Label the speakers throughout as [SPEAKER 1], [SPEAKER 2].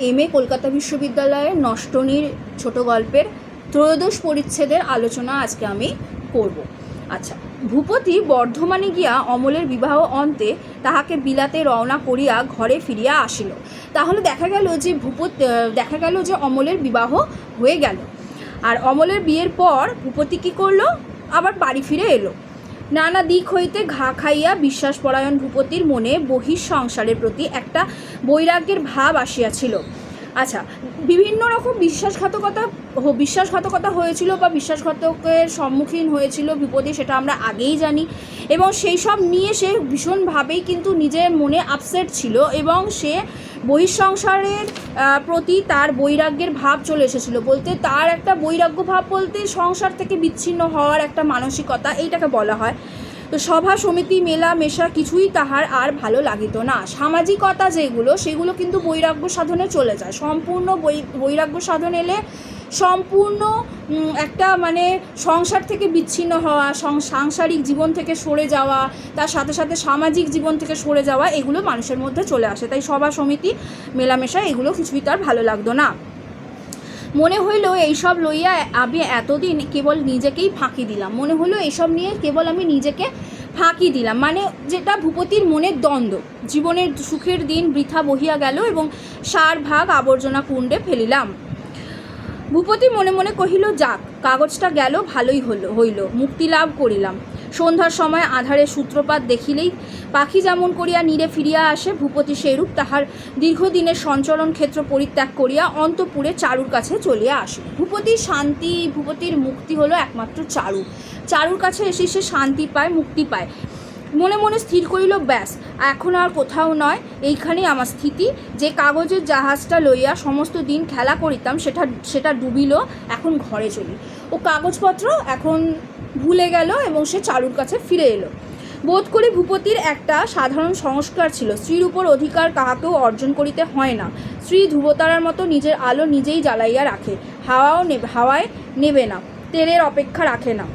[SPEAKER 1] MA Kolkata বিশ্ববিদ্যালয়ের নষ্টনীর ছোট গল্পের ত্রয়োদশ পরিচ্ছেদের আলোচনা আজকে আমি করব। আচ্ছা, ভূপতি বর্ধমানে গিয়া অমলের বিবাহ অন্তে তাহাকে বিলাতে রওনা করিয়া ঘরে ফিরিয়া আসিল। তাহলে দেখা গেল যে অমলের বিবাহ হয়ে গেল। আর অমলের বিয়ের পর ভূপতি কী করলো? আবার বাড়ি ফিরে এলো। নানা দিক হইতে ঘা খাইয়া বিশ্বাসপরায়ণ ভূপতির মনে বহিঃসংসারের প্রতি একটা বৈরাগ্যের ভাব আসিয়াছিল। আচ্ছা, বিভিন্ন রকম বিশ্বাসঘাতকতা হয়েছিল বা বিশ্বাসঘাতকের সম্মুখীন হয়েছিল ভূপতি, সেটা আমরা আগেই জানি। এবং সেই সব নিয়ে সে ভীষণভাবেই কিন্তু নিজের মনে আপসেট ছিল এবং সে বহিঃসংসারের প্রতি তার বৈরাগ্যের ভাব চলে এসেছিল। বলতে তার একটা বৈরাগ্য ভাব বলতে সংসার থেকে বিচ্ছিন্ন হওয়ার একটা মানসিকতা, এইটাকে বলা হয়। তো সভা সমিতি মেলা মেশা কিছুই তাহার আর ভালো লাগিত না। সামাজিকতা সেগুলো কিন্তু বৈরাগ্য সাধনে চলে যায়। সম্পূর্ণ বৈরাগ্য সাধন এলে সম্পূর্ণ একটা সংসার থেকে বিচ্ছিন্ন হওয়া, সাংসারিক জীবন থেকে সরে যাওয়া, তার সাথে সাথে সামাজিক জীবন থেকে সরে যাওয়া, এগুলো মানুষের মধ্যে চলে আসে। তাই সভা সমিতি মেলামেশা এগুলো কিছুই তার ভালো লাগতো না। মনে হইল এইসব লইয়া আমি এতদিন কেবল নিজেকেই ফাঁকি দিলাম। মনে হলো এইসব নিয়ে কেবল আমি নিজেকে ফাঁকি দিলাম, যেটা ভূপতির মনের দ্বন্দ্ব। জীবনের সুখের দিন বৃথা বহিয়া গেল এবং 60 ভাগ আবর্জনা কুণ্ডে ফেলিলাম। ভূপতি মনে মনে কহিল, যাক, কাগজটা গেল, ভালোই হইল, মুক্তি লাভ করিলাম। সন্ধ্যার সময় আধারে সূত্রপাত দেখিলেই পাখি যেমন করিয়া নীরে ফিরিয়া আসে, ভূপতি সেইরূপ তাহার দীর্ঘদিনের সঞ্চরণ ক্ষেত্র পরিত্যাগ করিয়া অন্তঃপুরে চারুর কাছে চলিয়া আসে। ভূপতির মুক্তি হলো একমাত্র চারুর কাছে এসে সে শান্তি পায়, মুক্তি পায়। মনে মনে স্থির করিল, ব্যাস, এখন আর কোথাও নয়, এইখানেই আমার স্থিতি। যে কাগজের জাহাজটা লইয়া সমস্ত দিন খেলা করিতাম সেটা ডুবিল, এখন ঘরে চলি। ও কাগজপত্র এখন ভুলে গেল এবং সে চারুর কাছে ফিরে এলো। বোধ করি ভূপতির একটা সাধারণ সংস্কার ছিল, স্ত্রীর উপর অধিকার কাহাকেও অর্জন করিতে হয় না। স্ত্রী ধ্রুবতারার মতো নিজের আলো নিজেই জ্বালাইয়া রাখে, হাওয়ায় নেবে না, তেলের অপেক্ষা রাখে না।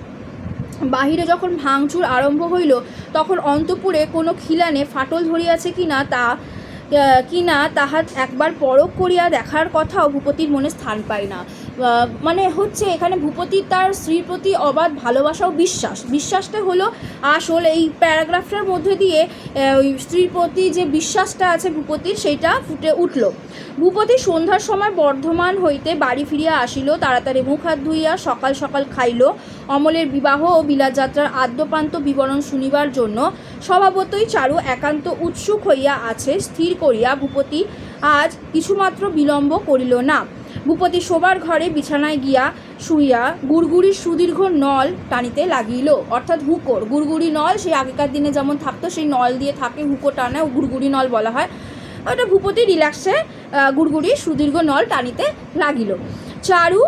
[SPEAKER 1] বাহিরে যখন ভাঙচুর আরম্ভ হইল তখন অন্তঃপুরে কোনো খিলানে ফাটল ধরিয়াছে কিনা তাহা একবার পরখ করিয়া দেখার কথাও ভূপতির মনে স্থান পায় না। এখানে ভূপতির তার স্ত্রীর প্রতি অবাধ ভালোবাসা ও বিশ্বাসটা হলো আসল। এই প্যারাগ্রাফটার মধ্যে দিয়ে ওই স্ত্রীর প্রতি যে বিশ্বাসটা আছে ভূপতির, সেইটা ফুটে উঠল। ভূপতি সন্ধ্যার সময় বর্ধমান হইতে বাড়ি ফিরিয়া আসিল। তাড়াতাড়ি মুখ হাত ধুইয়া সকাল সকাল খাইল। অমলের বিবাহ ও বিলাতযাত্রার আদ্যপান্ত বিবরণ শুনিবার জন্য স্বভাবতই চারু একান্ত উৎসুক হইয়া আছে। স্থির করিয়া ভূপতি আজ কিছুমাত্র বিলম্ব করিল না। ভূপতি শোবার ঘরে বিছানায় গিয়া শুইয়া গুড়গুড়ির সুদীর্ঘ নল টানিতে লাগিল। অর্থাৎ হুঁকোর, গুড়গুড়ি নল, সেই আগেকার দিনে যেমন থাকতো, সেই নল দিয়ে থাকে, হুঁকো টানা, গুড়গুড়ি নল বলা হয়। ওটা ভূপতি রিল্যাক্সে গুড়গুড়ির সুদীর্ঘ নল টানিতে লাগিল। চারু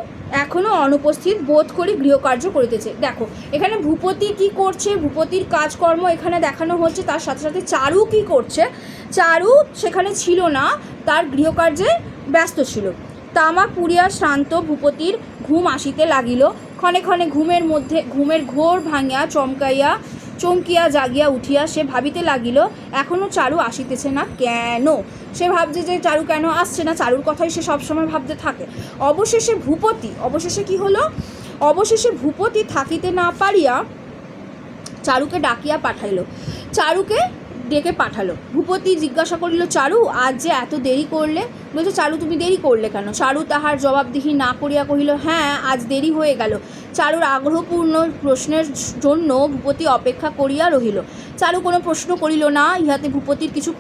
[SPEAKER 1] এখনও অনুপস্থিত বোধ করি গৃহকার্য করিতেছে। দেখো, এখানে ভূপতি কি করছে, ভূপতির কাজকর্ম এখানে দেখানো হচ্ছে, তার সাথে সাথে চারু কি করছে। চারু সেখানে ছিল না, তার গৃহকার্যে ব্যস্ত ছিল। তামাক পুড়িয়া শ্রান্ত ভূপতির ঘুম আসিতে লাগিল। ক্ষণে ক্ষণে ঘুমের ঘোর ভাঙিয়া চমকিয়া জাগিয়া উঠিয়া সে ভাবিতে লাগিল, এখনও চারু আসিতেছে না কেন। সে ভাবছে যে চারু কেন আসছে না, চারুর কথাই সে সবসময় ভাবতে থাকে। অবশেষে ভূপতি থাকিতে না পারিয়া চারুকে ডেকে পাঠালো। ভূপতি জিজ্ঞাসা করিল, চারু, আজ যে এত দেরি করলে? বলছে, চারু, তুমি দেরি করলে কেন? চারু তাহার জবাবদিহি না করিয়া কহিল, হ্যাঁ, আজ দেরি হয়ে গেল। চারুর আগ্রহপূর্ণ প্রশ্নের জন্য ভূপতি অপেক্ষা করিয়া রহিল। চারু কোনো প্রশ্ন করিল না। ইহাতে ভূপতির কিছু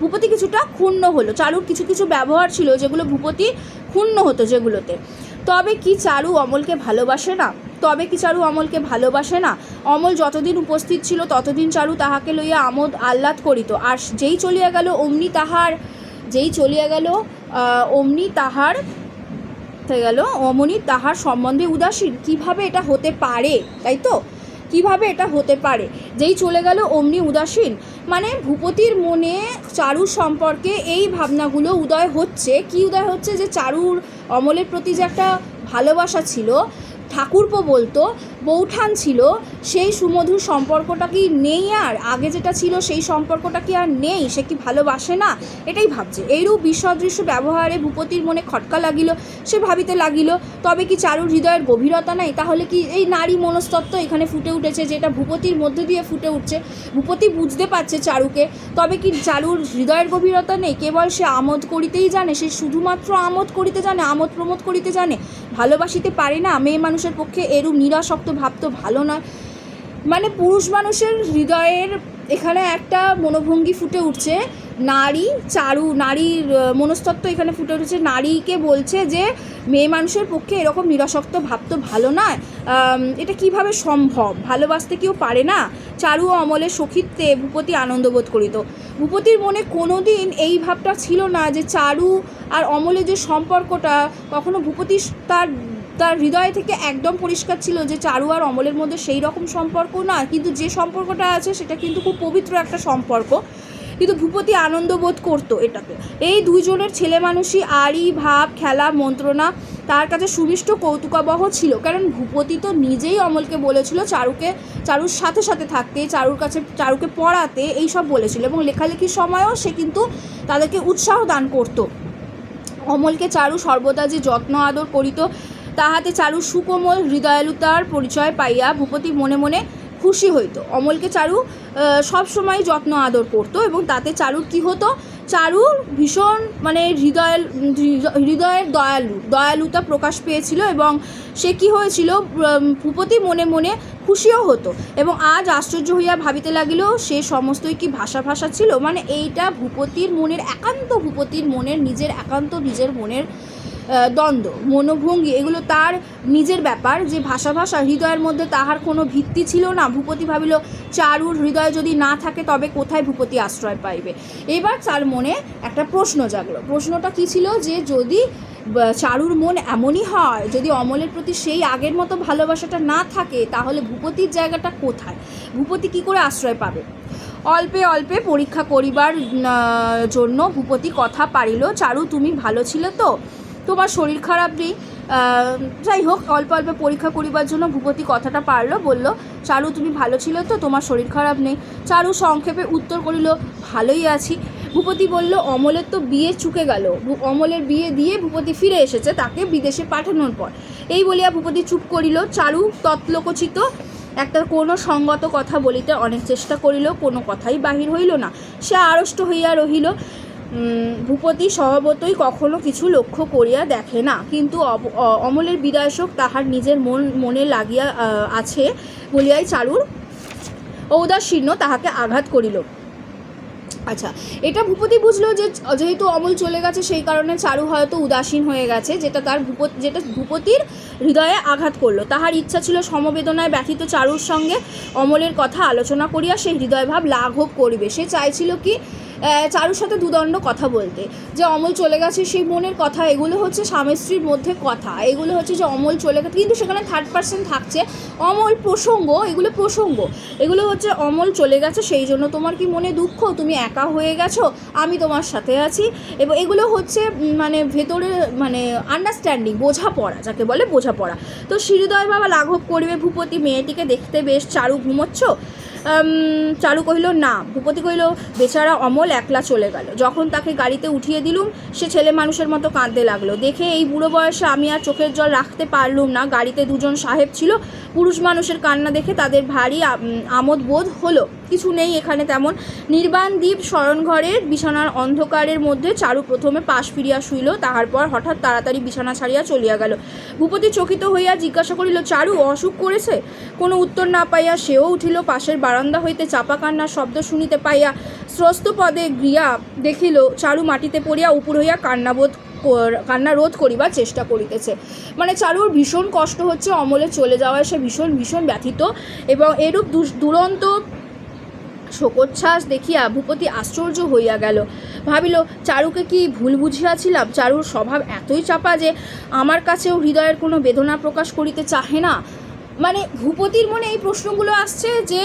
[SPEAKER 1] ভূপতি কিছুটা ক্ষুণ্ণ হলো। চারুর কিছু কিছু ব্যবহার ছিল যেগুলো ভূপতি ক্ষুণ্ণ হতো, যেগুলোতে। তবে কি চারু অমলকে ভালোবাসে না? অমল যতদিন উপস্থিত ছিল ততদিন চারু তাহাকে লইয়া আমোদ আহ্লাদ করিত, আর যেই চলিয়া গেল অমনি তাহার সম্বন্ধে উদাসীন। কিভাবে এটা হতে পারে, তাই তো? কিভাবে এটা হতে পারে? যেই চলে গেল অমনি উদাসীন, ভূপতির মনে চারুর সম্পর্কে এই ভাবনাগুলো উদয় হচ্ছে। যে চারুর অমলের প্রতি যে একটা ভালোবাসা ছিল, ঠাকুরপো বলতো বৌঠান ছিল, সেই সুমধুর সম্পর্কটা কি নেই, আর আগে যেটা ছিল সেই সম্পর্কটা কি আর নেই, সে কি ভালোবাসে না, এটাই ভাবছে। এইরূপ বিসদৃশ্য ব্যবহারে ভূপতির মনে খটকা লাগিল। সে ভাবিতে লাগিল, তবে কি চারুর হৃদয়ের গভীরতা নাই? তাহলে কি এই নারী মনস্তত্ত্ব এখানে ফুটে উঠেছে, যেটা ভূপতির মধ্যে দিয়ে ফুটে উঠছে? ভূপতি বুঝতে পারছে চারুকে, তবে কি চারুর হৃদয়ের গভীরতা নেই? কেবল সে আমোদ করিতেই জানে, সে শুধুমাত্র আমোদ করিতে জানে, আমোদ প্রমোদ করিতে জানে, ভালোবাসিতে পারে না। মেয়ে মানুষের পক্ষে এরূপ নিরাসক্ত ভাব তো ভালো নয়। মানে পুরুষ মানুষের হৃদয়ের এখানে একটা মনোভঙ্গি ফুটে উঠছে, নারীর মনস্তত্ত্ব এখানে ফুটে উঠেছে। নারীকে বলছে যে মেয়ে মানুষের পক্ষে এরকম নিরাসক্ত ভাব তো ভালো নয়, এটা কিভাবে সম্ভব? ভালোবাসতে কেউ পারে না? চারু ও অমলের সখিত্বে ভূপতি আনন্দবোধ করিত। ভূপতির মনে কোনো দিন এই ভাবটা ছিল না যে চারু আর অমলের যে সম্পর্কটা, কখনো ভূপতি তার হৃদয় থেকে একদম পরিষ্কার ছিল যে চারু আর অমলের মধ্যে সেই রকম সম্পর্ক না, কিন্তু যে সম্পর্কটা আছে সেটা কিন্তু খুব পবিত্র একটা সম্পর্ক। কিন্তু ভূপতি আনন্দ বোধ করতো এটাতে। এই দুইজনের ছেলে মানুষই আড়ি ভাব খেলা মন্ত্রণা তার কাছে সুমিষ্ট কৌতুকাবহ ছিল। কারণ ভূপতি তো নিজেই অমলকে বলেছিল চারুর সাথে সাথে থাকতে, চারুকে পড়াতে, এইসব বলেছিল। এবং লেখালেখির সময়ও সে কিন্তু তাদেরকে উৎসাহ দান করতো। অমলকে চারু সর্বদা যে যত্ন আদর করিত, তাহাতে চারুর সুকোমল হৃদয়ালুতার পরিচয় পাইয়া ভূপতি মনে মনে খুশি হইত। অমলকে চারু সবসময় যত্ন আদর করতো, এবং তাতে চারুর কী হতো, চারুর ভীষণ মানে হৃদয়ের দয়ালুতা প্রকাশ পেয়েছিল, এবং সে কী হয়েছিল, ভূপতি মনে মনে খুশিও হতো। এবং আজ আশ্চর্য হইয়া ভাবিতে লাগিল, সে সমস্তই কি ভাষা ছিল? মানে এইটা ভূপতির মনের নিজের মনের দ্বন্দ্ব, মনোভঙ্গি, এগুলো তার নিজের ব্যাপার। যে ভাষা হৃদয়ের মধ্যে তাহার কোনো ভিত্তি ছিল না। ভূপতি ভাবিল, চারুর হৃদয় যদি না থাকে তবে কোথায় ভূপতি আশ্রয় পাইবে? এবার তার মনে একটা প্রশ্ন জাগলো। প্রশ্নটা কী ছিল, যে যদি চারুর মন এমনই হয়, যদি অমলের প্রতি সেই আগের মতো ভালোবাসাটা না থাকে, তাহলে ভূপতির জায়গাটা কোথায়? ভূপতি কী করে আশ্রয় পাবে? অল্পে অল্পে পরীক্ষা করিবার জন্য ভূপতি কথা পারিল, চারু তুমি ভালো ছিলে তো, তোমার শরীর খারাপ নেই? যাই হোক, অল্প অল্পে পরীক্ষা করিবার জন্য ভূপতি কথাটা পারলো, বলল, চারু তুমি ভালো ছিল তো, তোমার শরীর খারাপ নেই? চারু সংক্ষেপে উত্তর করিল, ভালোই আছি। ভূপতি বলল, অমলের তো বিয়ে চুকে গেল। অমলের বিয়ে দিয়ে ভূপতি ফিরে এসেছে তাকে বিদেশে পাঠানোর পর। এই বলিয়া ভূপতি চুপ করিল। চারু তৎলোকচিত একটা কোনো সঙ্গত কথা বলিতে অনেক চেষ্টা করিল, কোনো কথাই বাহির হইল না। সে আড়ষ্ট হইয়া রহিল। ভূপতি স্বভাবতই কখনো কিছু লক্ষ্য করিয়া দেখে না, কিন্তু অমলের বিদায় শোক তাহার নিজের মনে লাগিয়া আছে বলিয়াই চারুর ঔদাসীন্য তাহাকে আঘাত করিল। আচ্ছা, এটা ভূপতি বুঝলো যে যেহেতু অমল চলে গেছে সেই কারণে চারু হয়তো উদাসীন হয়ে গেছে, যেটা ভূপতির হৃদয়ে আঘাত করলো। তাহার ইচ্ছা ছিল সমবেদনায় ব্যথিত চারুর সঙ্গে অমলের কথা আলোচনা করিয়া সেই হৃদয়ভাব লাঘব করিবে। সে চাইছিল কি, চারুর সাথে দুদণ্ড কথা বলতে, যে অমল চলে গেছে সেই মনের কথা, এগুলো হচ্ছে স্বামী স্ত্রীর মধ্যে কথা, এগুলো হচ্ছে যে অমল চলে গেছে, কিন্তু সেখানে থার্ড পার্সন থাকছে, অমল এগুলো হচ্ছে অমল চলে গেছে, সেই জন্য তোমার কি মনে দুঃখ, তুমি একা হয়ে গেছো, আমি তোমার সাথে আছি, এবং এগুলো হচ্ছে মানে ভেতরে মানে আন্ডারস্ট্যান্ডিং, বোঝাপড়া, যাকে বলে বোঝাপড়া। তো হৃদয় বাবা লাঘব করিবে ভূপতি, মেয়েটিকে দেখতে বেশ, চারু ঘুমোচ্ছ? চারু কহিল, না। ভূপতি কহিল, বেচারা অমল একলা চলে গেল। যখন তাকে গাড়িতে উঠিয়ে দিলুম, সে ছেলে মানুষের মতো কাঁদতে লাগলো। দেখে এই বুড়ো বয়সে আমি আর চোখের জল রাখতে পারলুম না। গাড়িতে দুজন সাহেব ছিল, পুরুষ মানুষের কান্না দেখে তাদের ভারী আমোদ বোধ হলো। কিছু নেই এখানে তেমন। নির্বাণ দ্বীপ শয়নঘরের বিছানার অন্ধকারের মধ্যে চারু প্রথমে পাশ ফিরিয়া শুইল, তাহার পর হঠাৎ তাড়াতাড়ি বিছানা ছাড়িয়া চলিয়া গেল। ভূপতি চকিত হইয়া জিজ্ঞাসা করিল, চারু অসুখ করেছে? কোনো উত্তর না পাইয়া সেও উঠিল। পাশের বারান্দা হইতে চাপা কান্নার শব্দ শুনিতে পাইয়া স্রস্ত পদে গিয়া দেখিল চারু মাটিতে পড়িয়া উপুর হইয়া কান্না রোধ করিবার চেষ্টা করিতেছে। মানে চারুর ভীষণ কষ্ট হচ্ছে, অমলে চলে যাওয়ায় সে ভীষণ ব্যথিত, এবং এরূপ দুরন্ত শোকোচ্ছ্বাস দেখিয়া ভূপতি আশ্চর্য হইয়া গেল। ভাবিল, চারুকে কি ভুল বুঝিয়াছিলাম? চারুর স্বভাব এতই চাপা যে আমার কাছেও হৃদয়ের কোনো বেদনা প্রকাশ করিতে চাহে না। মানে ভূপতির মনে এই প্রশ্নগুলো আসছে যে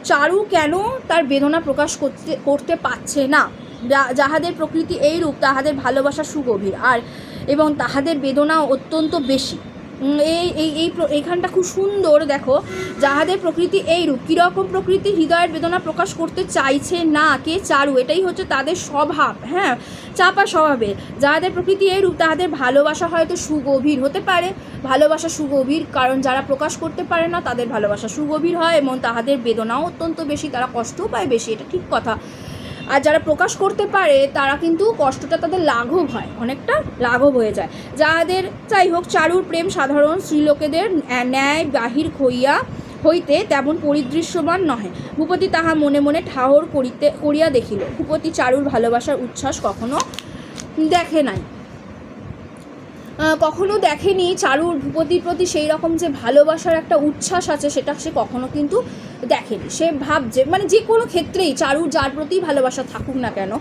[SPEAKER 1] চারু কেন তার বেদনা প্রকাশ করতে পারছে না। যাহাদের প্রকৃতি এইরূপ তাহাদের ভালোবাসা সুগভীর এবং তাহাদের বেদনা অত্যন্ত বেশি। এইখানটা খুব সুন্দর। দেখো, যাহাদের প্রকৃতি এইরূপ, কীরকম প্রকৃতি, হৃদয়ের বেদনা প্রকাশ করতে চাইছে না কে, চারু, এটাই হচ্ছে তাদের স্বভাব, হ্যাঁ, চাপা স্বভাবের। যাহাদের প্রকৃতি এইরূপ তাহাদের ভালোবাসা হয়তো সুগভীর হতে পারে, ভালোবাসা সুগভীর, কারণ যারা প্রকাশ করতে পারে না তাদের ভালোবাসা সুগভীর হয় এবং তাহাদের বেদনাও অত্যন্ত বেশি, তারা কষ্টও পায় বেশি, এটা ঠিক কথা। আর যারা প্রকাশ করতে পারে তারা কিন্তু কষ্টটা তাদের লাঘব হয়, অনেকটা লাঘব হয়ে যায়। যাদের, যাই হোক, চারুর প্রেম সাধারণ স্ত্রীলোকেদের ন্যায় বাহির হইতে তেমন পরিদৃশ্যমান নহে। ভূপতি তাহা মনে মনে ঠাহর করিয়া দেখিল। ভূপতি চারুর ভালোবাসার উচ্ছ্বাস কখনো দেখে নাই, কখনো দেখেনি। চারুর ভূপতির প্রতি সেই রকম যে ভালোবাসার একটা উচ্ছ্বাস আছে সেটা সে কখনো কিন্তু দেখেনি। সে ভাবছে, মানে যে কোনো ক্ষেত্রেই চারুর যার প্রতি ভালোবাসা থাকুক না কেন,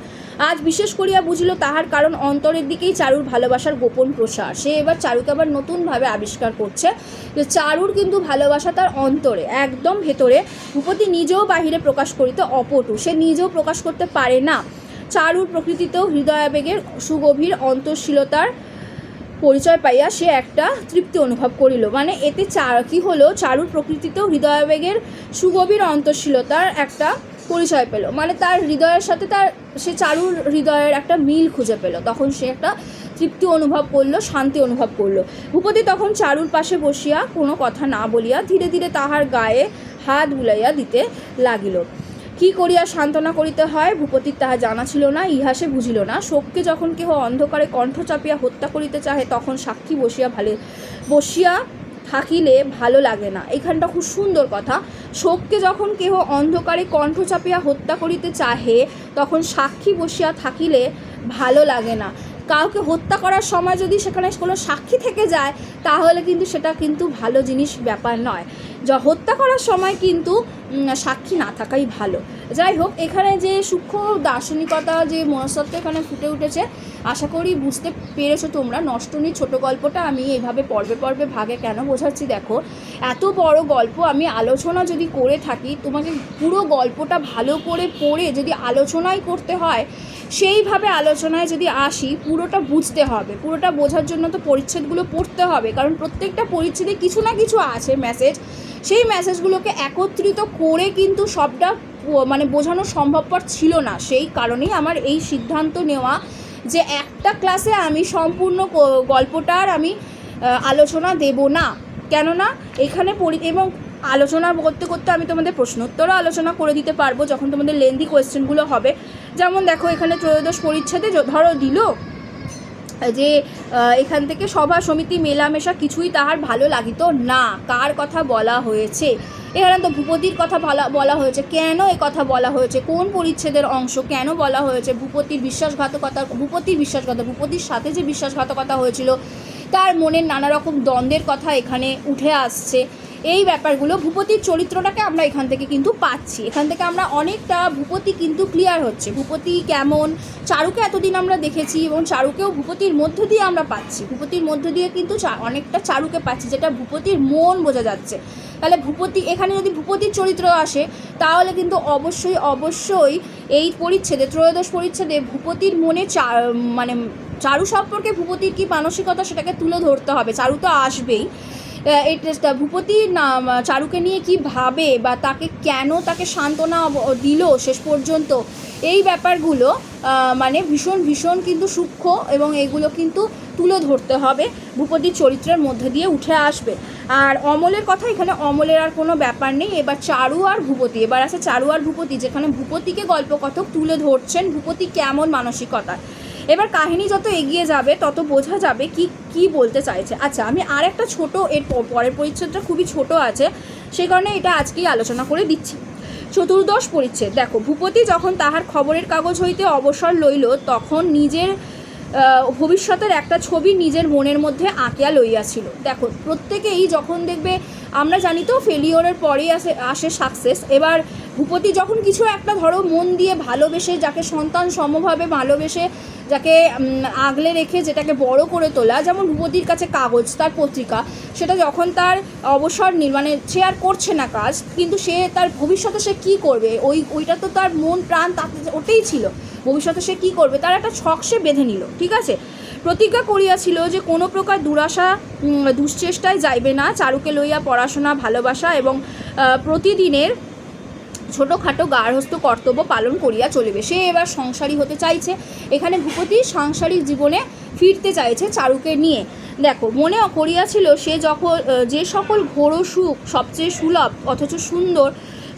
[SPEAKER 1] আজ বিশেষ করিয়া বুঝিল তাহার কারণ অন্তরের দিকেই চারুর ভালোবাসার গোপন প্রসার। সে এবার চারুকে আবার নতুনভাবে আবিষ্কার করছে যে চারুর কিন্তু ভালোবাসা তার অন্তরে, একদম ভেতরে। ভূপতি নিজেও বাহিরে প্রকাশ করিতে অপটু, সে নিজেও প্রকাশ করতে পারে না। চারুর প্রকৃতিতেও হৃদয়াবেগের সুগভীর অন্তঃশীলতার পরিচয় পাইয়া সে একটা তৃপ্তি অনুভব করিল। মানে এতে কী হলো, চারুর প্রকৃতিতেও হৃদয়াবেগের সুগভীর অন্তঃশীলতার একটা পরিচয় পেল, মানে তার হৃদয়ের সাথে সে চারুর হৃদয়ের একটা মিল খুঁজে পেল, তখন সে একটা তৃপ্তি অনুভব করলো, শান্তি অনুভব করলো। ভূপতি তখন চারুর পাশে বসিয়া কোনো কথা না বলিয়া ধীরে ধীরে তাহার গায়ে হাত বুলাইয়া দিতে লাগিল। কি করিয়া সান্ত্বনা করিতে হয় ভূপতির তাহা জানা ছিল না, ইহা সে বুঝিল না। শোককে যখন কেহ অন্ধকারে কণ্ঠ চাপিয়া হত্যা করিতে চাহে তখন সাক্ষী বসিয়া থাকিলে ভালো লাগে না। এখানটা খুব সুন্দর কথা। শোককে যখন কেহ অন্ধকারে কণ্ঠ চাপিয়া হত্যা করিতে চাহে তখন সাক্ষী বসিয়া থাকিলে ভালো লাগে না। কাউকে হত্যা করার সময় যদি সেখানে কোনো সাক্ষী থেকে যায় তাহলে কিন্তু সেটা কিন্তু ভালো জিনিস ব্যাপার নয়। যা হত্যা করার সময় কিন্তু সাক্ষী না থাকাই ভালো। যাই হোক, এখানে যে সূক্ষ্ম দার্শনিকতা, যে মনস্তত্ত্ব এখানে ফুটে উঠেছে, আশা করি বুঝতে পেরেছো তোমরা। নষ্টনীর ছোট গল্পটা আমি এইভাবে পর্বে পর্বে ভাগে কেন বোঝাচ্ছি, দেখো, এত বড় গল্প আমি আলোচনা যদি করে থাকি, তোমাকে পুরো গল্পটা ভালো করে পড়ে যদি আলোচনাই করতে হয়, সেইভাবে আলোচনায় যদি আসি, পুরোটা বুঝতে হবে। পুরোটা বোঝার জন্য তো পরিচ্ছেদগুলো পড়তে হবে, কারণ প্রত্যেকটা পরিচ্ছেদে কিছু না কিছু আছে মেসেজ। সেই মেসেজগুলোকে একত্রিত করে কিন্তু সবটা মানে বোঝানো সম্ভবপর ছিল না। সেই কারণেই আমার এই সিদ্ধান্ত নেওয়া যে একটা ক্লাসে আমি সম্পূর্ণ গল্পটার আমি আলোচনা দেব না। কেননা এখানে এবং আলোচনা করতে করতে আমি তোমাদের প্রশ্নোত্তরও আলোচনা করে দিতে পারবো যখন তোমাদের লেন্দি কোয়েশ্চেনগুলো হবে। যেমন দেখো, এখানে ত্রয়োদশ পরিচ্ছেদে ধরো দিল যে এখান থেকে সভা সমিতি মেলামেশা কিছুই তাহার ভালো লাগিত না। কার কথা বলা হয়েছে এখানে? তো ভূপতির কথা বলা হয়েছে। কেন এ কথা বলা হয়েছে? কোন পরিচ্ছেদের অংশ? কেন বলা হয়েছে? ভূপতির সাথে যে বিশ্বাসঘাতকতা হয়েছিল তার মনের নানা রকম দ্বন্দ্বের কথা এখানে উঠে আসছে। এই ব্যাপারগুলো, ভূপতির চরিত্রটাকে আমরা এখান থেকে কিন্তু পাচ্ছি। এখান থেকে আমরা অনেকটা ভূপতি কিন্তু ক্লিয়ার হচ্ছে। ভূপতি কেমন, চারুকে এতদিন আমরা দেখেছি এবং চারুকেও ভূপতির মধ্য দিয়ে আমরা পাচ্ছি। ভূপতির মধ্য দিয়ে কিন্তু অনেকটা চারুকে পাচ্ছি, যেটা ভূপতির মন বোঝা যাচ্ছে। তাহলে ভূপতি, এখানে যদি ভূপতির চরিত্র আসে তাহলে কিন্তু অবশ্যই এই পরিচ্ছেদে, ত্রয়োদশ পরিচ্ছেদে ভূপতির মনে মানে চারু সম্পর্কে ভূপতির কী মানসিকতা সেটাকে তুলে ধরতে হবে। চারু তো আসবেই, এই টেস্টটা ভূপতি না চারুকে নিয়ে কি ভাবে বা তাকে সান্ত্বনা দিল শেষ পর্যন্ত, এই ব্যাপারগুলো মানে ভীষণ কিন্তু সূক্ষ্ম এবং এগুলো কিন্তু তুলে ধরতে হবে, ভূপতির চরিত্রের মধ্যে দিয়ে উঠে আসবে। আর অমলের কথা, এখানে অমলের আর কোনো ব্যাপার নেই। এবার চারু আর ভূপতি, এবার আছে চারু আর ভূপতি, যেখানে ভূপতিকে গল্পকথক তুলে ধরছেন ভূপতি কেমন মানসিকতা। এবার কাহিনী যত এগিয়ে যাবে তত বোঝা যাবে কি বলতে চাইছে। আচ্ছা, আমি আর একটা ছোট, এর পরের পরিচ্ছেদটা খুবই ছোট আছে, সেই কারণে এটা আজকেই আলোচনা করে দিচ্ছি। চতুর্দশ পরিচ্ছেদ। দেখো, ভূপতি যখন তাহার খবরের কাগজ হইতে অবসর লইল তখন নিজের ভবিষ্যতের একটা ছবি নিজের মনের মধ্যে আঁকিয়া লইয়াছিল। দেখো, প্রত্যেকেই যখন দেখবে, আমরা জানি তো ফেলিওরের পরেই আসে সাকসেস। এবার ভূপতি যখন কিছু একটা ধরো মন দিয়ে ভালোবেসে, যাকে সন্তান সমভাবে ভালোবেসে, যাকে আগলে রেখে যেটাকে বড় করে তোলা, যেমন ভূপতির কাছে কাগজ, তার পত্রিকা, সেটা যখন তার অবসর মানে সে আর করছে না কাজ, কিন্তু সে তার ভবিষ্যতে সে কী করবে, ওইটা তো তার মন প্রাণ তাতে ওটাই ছিল। ভবিষ্যতে সে কী করবে তার একটা ছক সে বেঁধে নিল, ঠিক আছে। প্রতিজ্ঞা করিয়াছিল যে কোনো প্রকার দুরাশা দুশ্চেষ্টায় যাইবে না, চারুকে লইয়া পড়াশোনা ভালোবাসা এবং প্রতিদিনের ছোটোখাটো গার্হস্থ কর্তব্য পালন করিয়া চলিবে। সে এবার সংসারী হতে চাইছে, এখানে ভূপতি সাংসারিক জীবনে ফিরতে চাইছে চারুকে নিয়ে। দেখো, মনে করিয়াছিল সে যখন যে সকল ঘোর সুখ সবচেয়ে সুলভ অথচ সুন্দর,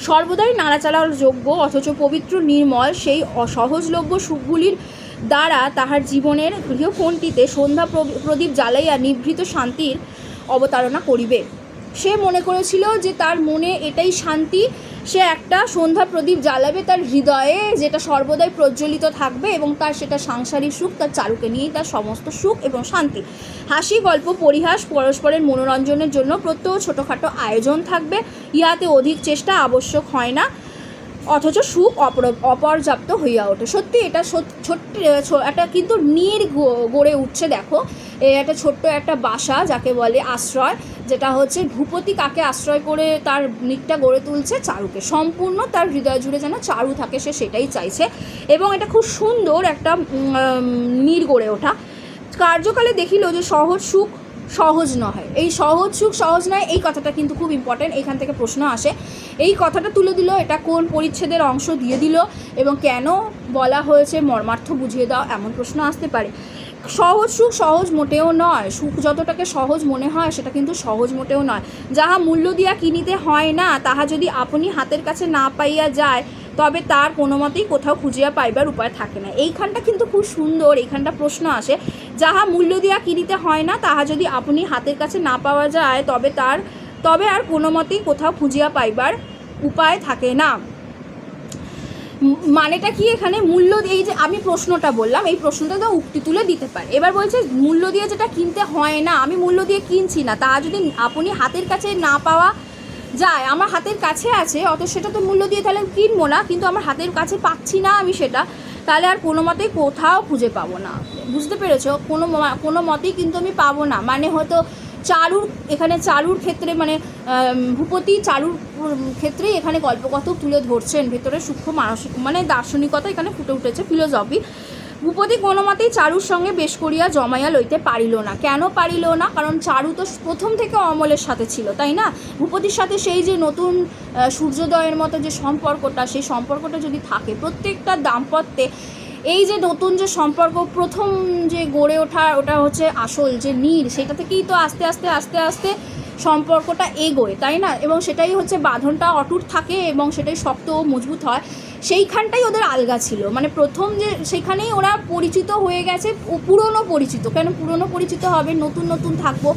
[SPEAKER 1] সর্বদাই নাড়াচাড়ার যোগ্য অথচ পবিত্র নির্মল, সেই অসহজলভ্য সুখগুলির দ্বারা তাহার জীবনের গৃহকোণটিতে সন্ধ্যা প্রদীপ জ্বালাইয়া নিভৃত শান্তির অবতারণা করিবে। সে মনে করেছিল যে তার মনে এটাই শান্তি, সে একটা সন্ধ্যা প্রদীপ জ্বালাবে তার হৃদয়ে, যেটা সর্বদাই প্রজ্বলিত থাকবে এবং তার সেটা সাংসারিক সুখ, তার চারুকে নিয়েই তার সমস্ত সুখ এবং শান্তি। হাসি, গল্প, পরিহাস, পরস্পরের মনোরঞ্জনের জন্য প্রত্যহ ছোটোখাটো আয়োজন থাকবে, ইহাতে অধিক চেষ্টা আবশ্যক হয় না, অথচ সুখ অপর্যাপ্ত হইয়া ওঠে। সত্যি এটা ছোট্ট একটা কিন্তু নীড় গড়ে উঠছে। দেখো, একটা ছোট্ট একটা বাসা যাকে বলে আশ্রয়, যেটা হচ্ছে ভূপতি কাকে আশ্রয় করে তার নীড়টা গড়ে তুলছে, চারুকে। সম্পূর্ণ তার হৃদয় জুড়ে যেন চারু থাকে, সে সেটাই চাইছে এবং এটা খুব সুন্দর একটা নীড় গড়ে ওঠা। কার্যকালে দেখিল যে সহজ সুখ সহজ নয়। এই সহজ সুখ সহজ নয়, এই কথাটা কিন্তু খুব ইম্পর্ট্যান্ট, এখান থেকে প্রশ্ন আসে। এই কথাটা তুলে দিল, এটা কোন পরিচ্ছেদের অংশ দিয়ে দিল এবং কেন বলা হয়েছে মর্মার্থ বুঝিয়ে দাও, এমন প্রশ্ন আসতে পারে। সহজ সুখ সহজ মোটেও নয়, সুখ যতটাকে সহজ মনে হয় সেটা কিন্তু সহজ মোটেও নয়। যাহা মূল্য দিয়া কিনিতে হয় না, তাহা যদি আপনি হাতের কাছে না পাইয়া যায়, তবে তার কোনো মতেই কোথাও খুঁজিয়া পাইবার উপায় থাকে না। এইখানটা কিন্তু খুব সুন্দর, এইখানটা প্রশ্ন আসে, যাহা মূল্য দিয়া কিনিতে হয় না, তাহা যদি আপনি হাতের কাছে না পাওয়া যায়, তবে আর কোনো মতেই কোথাও খুঁজিয়া পাইবার উপায় থাকে না। মানেটা কি এখানে? মূল্য, এই যে আমি প্রশ্নটা বললাম, এই প্রশ্নটা তো উক্তি তুলে দিতে পারে। এবার বলছে মূল্য দিয়ে যেটা কিনতে হয় না, আমি মূল্য দিয়ে কিনছি না, তা যদি আপনি হাতের কাছে না পাওয়া যায়, আমার হাতের কাছে আছে, অত সেটা তো মূল্য দিয়ে তাহলে কিনবো না, কিন্তু আমার হাতের কাছে পাচ্ছি না আমি সেটা, তাহলে আর কোনো মতেই কোথাও খুঁজে পাবো না। বুঝতে পেরেছো? কোনো মতেই কিন্তু আমি পাবো না। মানে হয়তো চারুর ক্ষেত্রে, মানে ভূপতি চারুর ক্ষেত্রেই এখানে গল্পকথক তুলে ধরছেন, ভেতরে সূক্ষ্ম মানসিক মানে দার্শনিকতা এখানে ফুটে উঠেছে, ফিলোসফি। ভূপতি কোনো মতেই চারুর সঙ্গে বেশ করিয়া জমাইয়া লইতে পারিল না। কেন পারিল না? কারণ চারু তো প্রথম থেকে অমলের সাথে ছিল, তাই না? ভূপতির সাথে সেই যে নতুন সূর্যোদয়ের মতো যে সম্পর্কটা, সেই সম্পর্কটা যদি থাকে প্রত্যেকটা দাম্পত্যে, এই যে নতুন যে সম্পর্ক প্রথম যে গড়ে ওঠা, ওটা হচ্ছে আসল যে নীড়, সেটা থেকেই তো আস্তে আস্তে সম্পর্কটা এগোয়, তাই না? এবং সেটাই হচ্ছে বাঁধনটা অটুট থাকে এবং সেটাই শক্ত ও মজবুত হয়। সেইখানটাই ওদের আলগা ছিল, মানে প্রথম যে সেখানেই ওরা পরিচিত হয়ে গেছে, পুরনো পরিচিত। কেন পুরনো পরিচিত হবে? নতুন থাকবো,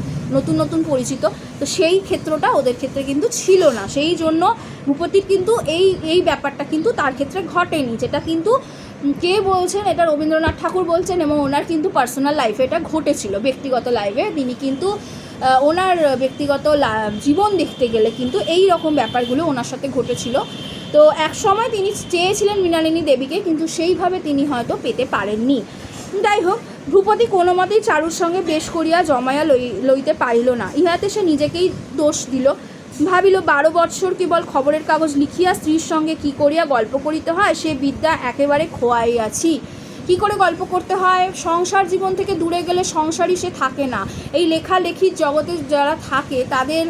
[SPEAKER 1] নতুন পরিচিত, তো সেই ক্ষেত্রটা ওদের ক্ষেত্রে কিন্তু ছিল না। সেই জন্য ভূপতির কিন্তু এই ব্যাপারটা কিন্তু তার ক্ষেত্রে ঘটেনি, যেটা কিন্তু কে বলছেন? এটা রবীন্দ্রনাথ ঠাকুর বলছেন এবং ওনার কিন্তু পার্সোনাল লাইফে এটা ঘটেছিল, ব্যক্তিগত লাইফে তিনি কিন্তু ওনার ব্যক্তিগত জীবন দেখতে গেলে কিন্তু এই রকম ব্যাপারগুলো ওনার সাথে ঘটেছিল। তো এক সময় তিনি চেয়েছিলেন মৃণালিনী দেবীকে, কিন্তু সেইভাবে তিনি হয়তো পেতে পারেননি। যাই হোক, ভূপতি কোনো মতেই চারুর সঙ্গে বেশ করিয়া জমাইয়া লইতে পারিল না। ইহাতে সে নিজেকেই দোষ দিল। ভাবিল 12 বৎসর কেবল খবরের কাগজ লিখিয়া স্ত্রীর সঙ্গে কি করিয়া গল্প করিতে হয় সে বিদ্যা একেবারে খোয়াইয়াছি। কি করে গল্প করতে হয়? সংসার জীবন থেকে দূরে গেলে সংসারই সে থাকে না। এই লেখালেখির জগতে যারা থাকে তাদের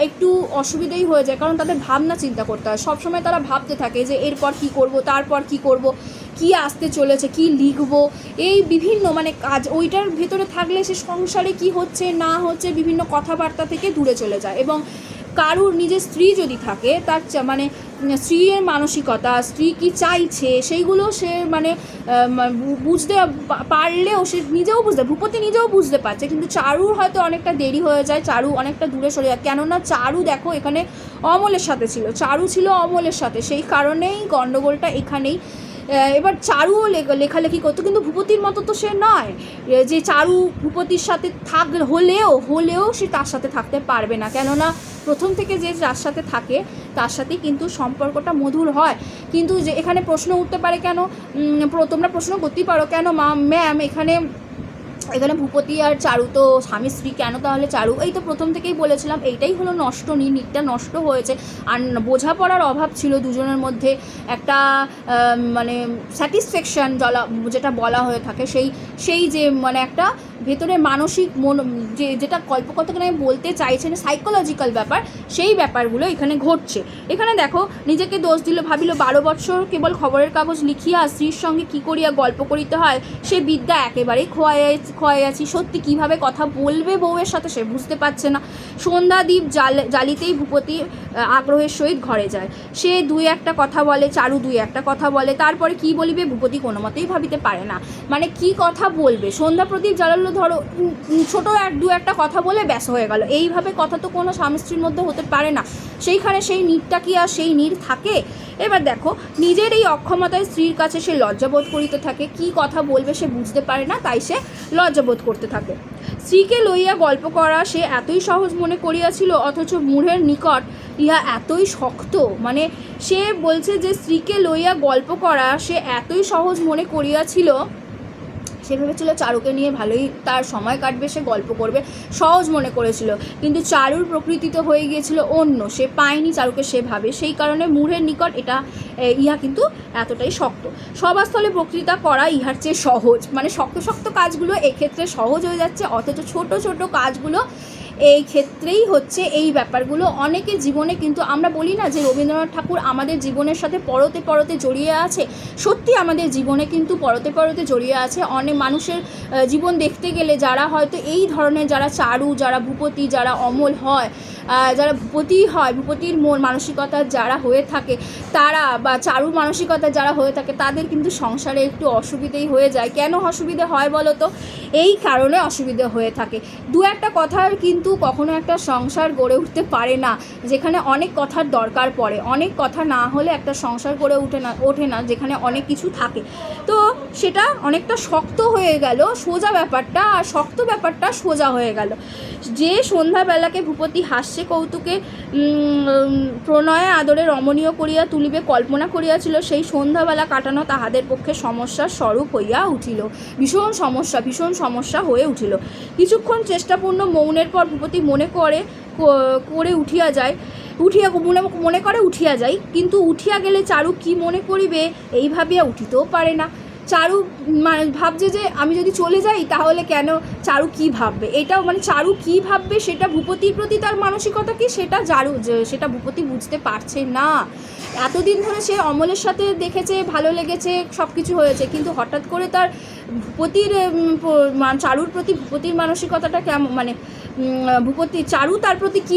[SPEAKER 1] একটু অসুবিধাই হয়ে যায়, কারণ তাদের ভাবনা চিন্তা করতে হয়। সবসময় তারা ভাবতে থাকে যে এরপর কি করব, তারপর কি করব, কি আসতে চলেছে, কি লিখব, এই বিভিন্ন মানে কাজ ওইটার ভেতরে থাকলে সে সংসারে কি হচ্ছে না হচ্ছে বিভিন্ন কথাবার্তা থেকে দূরে চলে যায়। এবং কারুর নিজের স্ত্রী যদি থাকে, তার মানে স্ত্রীর মানসিকতা, স্ত্রী কি চাইছে সেইগুলো সে মানে বুঝতে পারলেও সে নিজেও ভূপতি নিজেও বুঝতে পারছে, কিন্তু চারুর হয়তো অনেকটা দেরি হয়ে যায়, চারু অনেকটা দূরে সরে যায়। কেননা চারু দেখো এখানে অমলের সাথে ছিল, চারু ছিল অমলের সাথে, সেই কারণেই গণ্ডগোলটা এখানেই। এবার চারুও লেখালেখি করতো, কিন্তু ভূপতির মতো তো সে নয় যে চারু ভূপতির সাথে হলেও সে তার সাথে থাকতে পারবে না। কেননা প্রথম থেকে যে যার সাথে থাকে তার সাথেই কিন্তু সম্পর্কটা মধুর হয়। কিন্তু যে এখানে প্রশ্ন উঠতে পারে, কেন তোমরা প্রশ্ন করতেই পারো, কেন ম্যাম এখানে এখানে ভূপতি আর চারু তো স্বামী স্ত্রী, কেন তাহলে চারু? এই তো প্রথম থেকেই বলেছিলাম এইটাই হলো নষ্ট, নীরটা নষ্ট হয়েছে। আর বোঝাপড়ার অভাব ছিল দুজনের মধ্যে, একটা মানে স্যাটিসফ্যাকশান যেটা বলা হয়ে থাকে, সেই যে মানে একটা ভেতরে মানসিক যেটা কল্পকথনে বলতে চাইছেন সাইকোলজিক্যাল ব্যাপার, সেই ব্যাপারগুলো এখানে ঘটছে। এখানে দেখো নিজেকে দোষ দিল, ভাবিল 12 বৎসর কেবল খবরের কাগজ লিখিয়া স্ত্রীর সঙ্গে কী করিয়া গল্প করিতে হয় সে বিদ্যা একেবারেই খোয়াইয়াছি। সত্যি কিভাবে কথা বলবে বউয়ের সাথে সে বুঝতে পারছে না। সন্ধ্যাদীপ জ্বালিতেই ভূপতি আগ্রহের সহিত ঘরে যায়। সে দুই একটা কথা বলে, চারু দুই একটা কথা বলে, তারপরে কি বলিবে ভূপতি কোনো মতেই ভাবিতে পারে না। মানে কি কথা বলবে? সন্ধ্যা প্রদীপ জ্বালালো, ধরো ছোটো দু একটা কথা বলে ব্যাস হয়ে গেল। এইভাবে কথা তো কোনো স্বামী স্ত্রীর মধ্যে হতে পারে না। সেইখানে সেই নীরটা কি আর সেই নীর থাকে? এবার দেখো নিজের এই অক্ষমতায় স্ত্রীর কাছে সে লজ্জাবোধ করিতে থাকে। কি কথা বলবে সে বুঝতে পারে না, তাই সে লজ্জাবোধ করতে থাকে। স্ত্রীকে লইয়া গল্প করা সে এতই সহজ মনে করিয়াছিল, অথচ মূঢ়ের নিকট ইহা এতই শক্ত। মানে সে বলছে যে স্ত্রীকে লইয়া গল্প করা সে এতই সহজ মনে করিয়াছিল, সে ভেবেছিল চারুকে নিয়ে ভালোই তার সময় কাটবে, সে গল্প করবে, সহজ মনে করেছিল। কিন্তু চারুর প্রকৃতি তো হয়ে গিয়েছিল অন্য, সে পায়নি চারুকে সেভাবে, সেই কারণে মূঢ়ের নিকট ইহা কিন্তু এতটাই শক্ত। সভাস্থলে বক্তৃতা করা ইহার চেয়ে সহজ। মানে শক্ত শক্ত কাজগুলো এক্ষেত্রে সহজ হয়ে যাচ্ছে, অথচ ছোট ছোট কাজগুলো এই ক্ষেত্রেই হচ্ছে এই ব্যাপারগুলো অনেকের জীবনে, কিন্তু আমরা বলি না যে রবীন্দ্রনাথ ঠাকুর আমাদের জীবনের সাথে পরতে পরতে জড়িয়ে আছে। সত্যি আমাদের জীবনে কিন্তু পরতে পরতে জড়িয়ে আছে। অনেক মানুষের জীবন দেখতে গেলে যারা হয়তো এই ধরনের, যারা চারু, যারা ভূপতি, যারা অমল হয়, যারা ভূপতি হয়, ভূপতির মানসিকতা যারা হয়ে থাকে তারা, বা চারুর মানসিকতা যারা হয়ে থাকে, তাদের কিন্তু সংসারে একটু অসুবিধেই হয়ে যায়। কেন অসুবিধে হয় বলো তো? এই কারণে অসুবিধে হয়ে থাকে। দু একটা কথার কিন্তু কখনো একটা সংসার গড়ে উঠতে পারে না, যেখানে অনেক কথার দরকার পড়ে। অনেক কথা না হলে একটা সংসার গড়ে ওঠে না, যেখানে অনেক কিছু থাকে। তো সেটা অনেকটা শক্ত হয়ে গেল সোজা ব্যাপারটা, আর শক্ত ব্যাপারটা সোজা হয়ে গেল। যে সন্ধ্যাবেলাকে ভূপতি হাস্যে কৌতুকে প্রণয়ে আদরে রমণীয় করিয়া তুলিবে কল্পনা করিয়াছিল, সেই সন্ধ্যাবেলা কাটানো তাহাদের পক্ষে সমস্যার স্বরূপ হইয়া উঠিল। ভীষণ সমস্যা হয়ে উঠিল। কিছুক্ষণ চেষ্টাপূর্ণ মৌনের পর ভূপতি মনে করে উঠিয়া যায়, কিন্তু উঠিয়া গেলে চারু কি মনে করিবে এই ভাবিয়া উঠিতেও পারে না। চারু ভাবছে যে আমি যদি চলে যাই তাহলে কেন, চারু কি ভাববে, এটাও মানে চারু কি ভাববে সেটা ভূপতির প্রতি তার মানসিকতা কি সেটা ভূপতি বুঝতে পারছে না। এতদিন ধরে সে অমলের সাথে দেখেছে, ভালো লেগেছে, সব কিছু হয়েছে, কিন্তু হঠাৎ করে তার চারুর প্রতি ভূপতির মানসিকতাটা কেমন, মানে চারু তার প্রতি কি,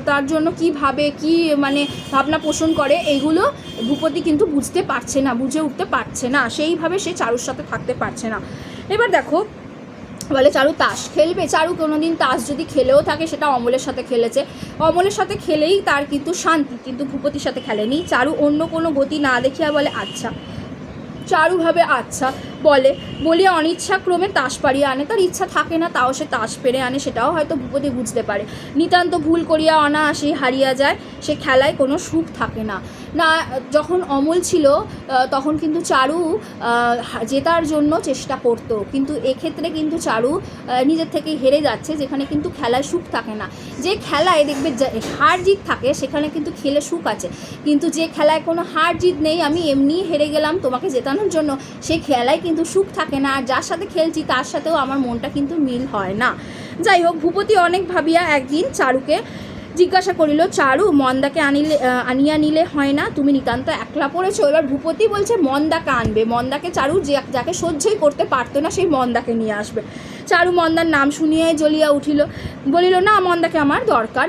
[SPEAKER 1] তার জন্য কি ভাবে, কি মানে ভাবনা পোষণ করে, এইগুলো ভূপতি কিন্তু বুঝতে পারছে না, বুঝে উঠতে পারছে না, সেইভাবে সে চারুর সাথে থাকতে পারছে না। এবার দেখো বলে চারু তাস খেলবে। চারু কোনোদিন তাস যদি খেলেও থাকে সেটা অমলের সাথে খেলেছে, অমলের সাথে খেলেই তার কিন্তু শান্তি, কিন্তু ভূপতির সাথে খেলেনি। চারু অন্য কোনো গতি না দেখিয়া বলে আচ্ছা। চারু ভাবে আচ্ছা বলিয়া অনিচ্ছাক্রমে তাস পাড়িয়া আনে। তার ইচ্ছা থাকে না, তাও সে তাস পেরে আনে, সেটাও হয়তো ভূপতি বুঝতে পারে। নিতান্ত ভুল করিয়া অনায়াসেই হারিয়া যায়, সে খেলায় কোনো সুখ থাকে না। যখন অমল ছিল তখন কিন্তু চারু জেতার জন্য চেষ্টা করতো, কিন্তু এক্ষেত্রে কিন্তু চারু নিজের থেকেই হেরে যাচ্ছে, যেখানে কিন্তু খেলায় সুখ থাকে না। যে খেলায় দেখবে হার জিত থাকে সেখানে কিন্তু খেলে সুখ আছে, কিন্তু যে খেলায় কোনো হার জিত নেই, আমি এমনি হেরে গেলাম তোমাকে জেতানোর জন্য, সেই খেলায় কিন্তু সুখ থাকে না। আর যার সাথে খেলছি তার সাথেও আমার মনটা কিন্তু মিল হয় না। যাই হোক, ভূপতি অনেক ভাবিয়া একদিন চারুকে জিজ্ঞাসা করিল, চারু মন্দাকে আনিয়া নিলে হয় না, তুমি নিতান্ত একলা পড়েছো। এবার ভূপতি বলছে মন্দাকে আনবে, মন্দাকে চারু যাকে সহ্যই করতে পারতো না সেই মন্দাকে নিয়ে আসবে। চারু মন্দার নাম শুনিয়াই জ্বলিয়া উঠিল, বলিল না মন্দাকে আমার দরকার